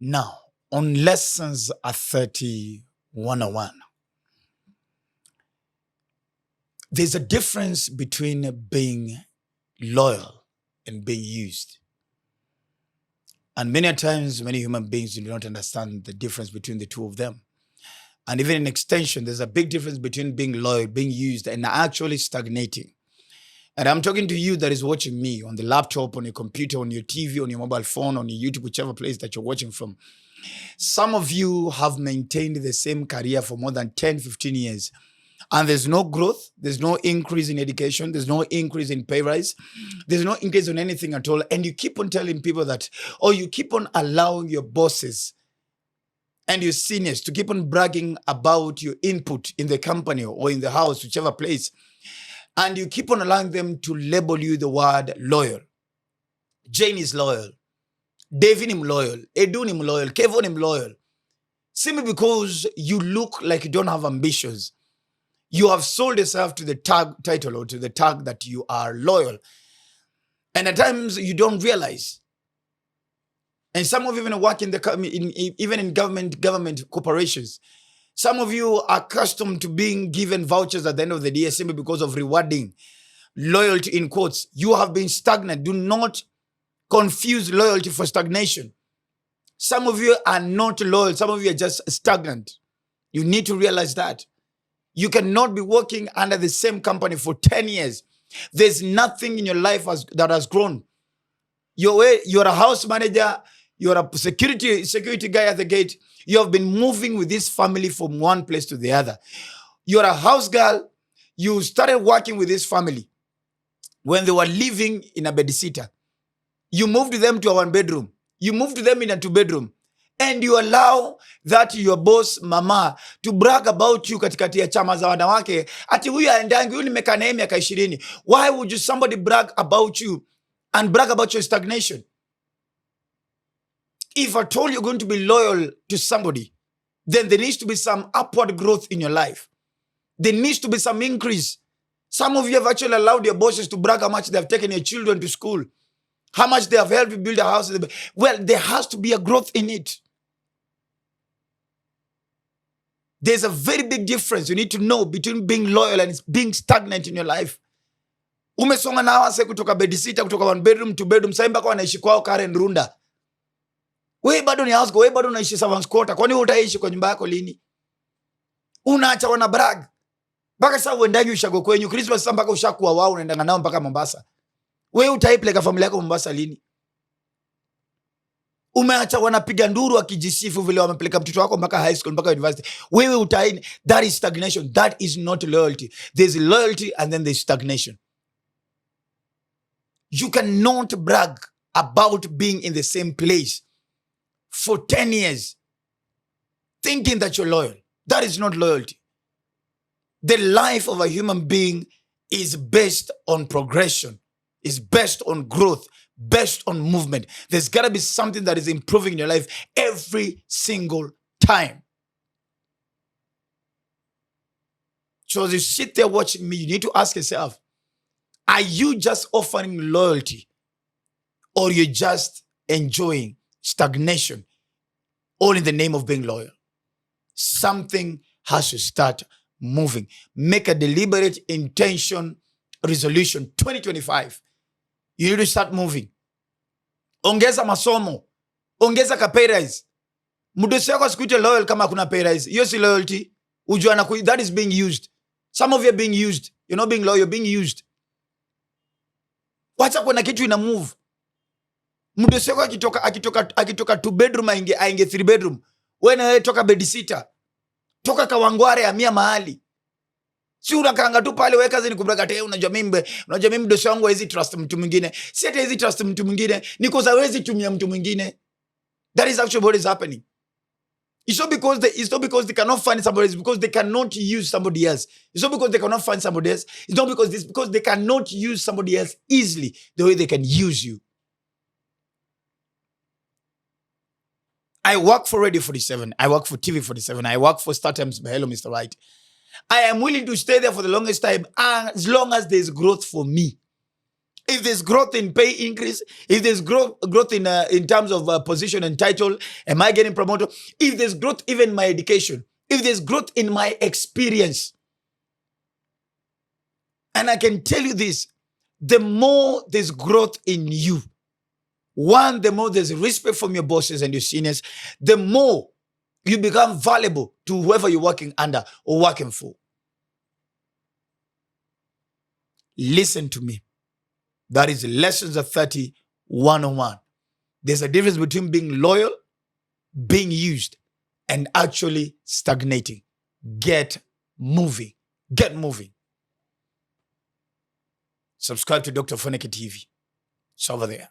Now, on Lessons at 30 101, there's a difference between being loyal and being used. And many times, many human beings do not understand the difference between the two of them. And even in extension, there's a big difference between being loyal, being used, and actually stagnating. And I'm talking to you that is watching me on the laptop, on your computer, on your TV, on your mobile phone, on your YouTube, whichever place that you're watching from. Some of you have maintained the same career for more than 10, 15 years. And there's no growth, there's no increase in education, there's no increase in pay rise, there's no increase in anything at all. And you keep on telling people that, or you keep on allowing your bosses and your seniors to keep on bragging about your input in the company or in the house, whichever place. And you keep on allowing them to label you the word loyal. Jane is loyal. David is loyal. Edun is loyal. Kevin is loyal. Simply because you look like you don't have ambitions. You have sold yourself to the title or to the tag that you are loyal. And at times you don't realize. And some of you even work even in government corporations. Some of you are accustomed to being given vouchers at the end of the day simply because of rewarding loyalty in quotes. You have been stagnant. Do not confuse loyalty for stagnation. Some of you are not loyal. Some of you are just stagnant. You need to realize that. You cannot be working under the same company for 10 years. There's nothing in your life that has grown. You're a house manager. You're a security guy at the gate. You have been moving with this family from one place to the other. You're a house girl. You started working with this family when they were living in a bedsitter. You moved them to a one bedroom. You moved them in a two bedroom. And you allow that your boss mama to brag about you katikati ya chama za wanawake. Ati huyu aendangi, huyu nimekaa naye miaka 20. Why would you somebody brag about you and brag about your stagnation? If at all you're going to be loyal to somebody, then there needs to be some upward growth in your life. There needs to be some increase. Some of you have actually allowed your bosses to brag how much they have taken your children to school, how much they have helped you build a house. Well, there has to be a growth in it. There's a very big difference you need to know between being loyal and being stagnant in your life. Umesonga na wase kutoka bedsitter, kutoka one bedroom to bedroom, sasa mpaka wanaishi kwao Karen Runda. Wewe bado ni house girl, wewe bado unaishi servants quarter. Kwani utaishi kwa nyumba yako lini? Unaacha wana brag. Mpaka sasa uendaje ushago kwenyu Christmas, sasa mpaka ushakuwa wao unaenda nao mpaka Mombasa. Wewe utaipeleka familia yako Mombasa lini? Umeacha wanapiga nduru wakijisifu vile wamepeleka mtoto wako mpaka high school mpaka university. Wewe utaini. That is stagnation. That is not loyalty. There's loyalty and then there's stagnation. You cannot brag about being in the same place for 10 years thinking that you're loyal. That is not loyalty. The life of a human being is based on progression, is based on growth, based on movement. There's got to be something that is improving in your life every single time. So as you sit there watching me, you need to ask yourself, are you just offering loyalty or you're just enjoying stagnation all in the name of being loyal? Something has to start moving. Make a deliberate intention resolution 2025. You need to start moving. Ongeza masomo. Ongeza ka pay rise. Mdosi wako asikuite loyal kama kuna pay rise. Hiyo si loyalty. Ujua that is being used. Some of you are being used. You're not being loyal, you're being used. Wacha kuna kitu ina move. Mdosi wako akitoka 2 bedroom ainge 3 bedroom. Wewe na toka bedsitter. Toka Kawangware amia mahali. Si unakaanga tu pale wewe kazi ni kubraga tena unajua mimi dosi wangu hawezi trust mtu mwingine. Si hata hawezi trust mtu mwingine, ni kwa sababu hawezi tumia mtu mwingine. That is actually what is happening. It's not because they cannot find somebody else, it's because they cannot use somebody else. It's not because they cannot find somebody else. It's not because they cannot use somebody else easily the way they can use you. I work for Radio 47. I work for TV 47. I work for StarTimes by Hello Mr. Right. I am willing to stay there for the longest time as long as there's growth for me. If there's growth in pay increase, if there's growth in terms of position and title, am I getting promoted? If there's growth even in my education, if there's growth in my experience, and I can tell you this, the more there's growth in you, one, the more there's respect from your bosses and your seniors, the more you become valuable to whoever you're working under or working for. Listen to me. That is Lessons of 30 101. There's a difference between being loyal, being used, and actually stagnating. Get moving. Get moving. Subscribe to Dr. Ofweneke TV. It's over there.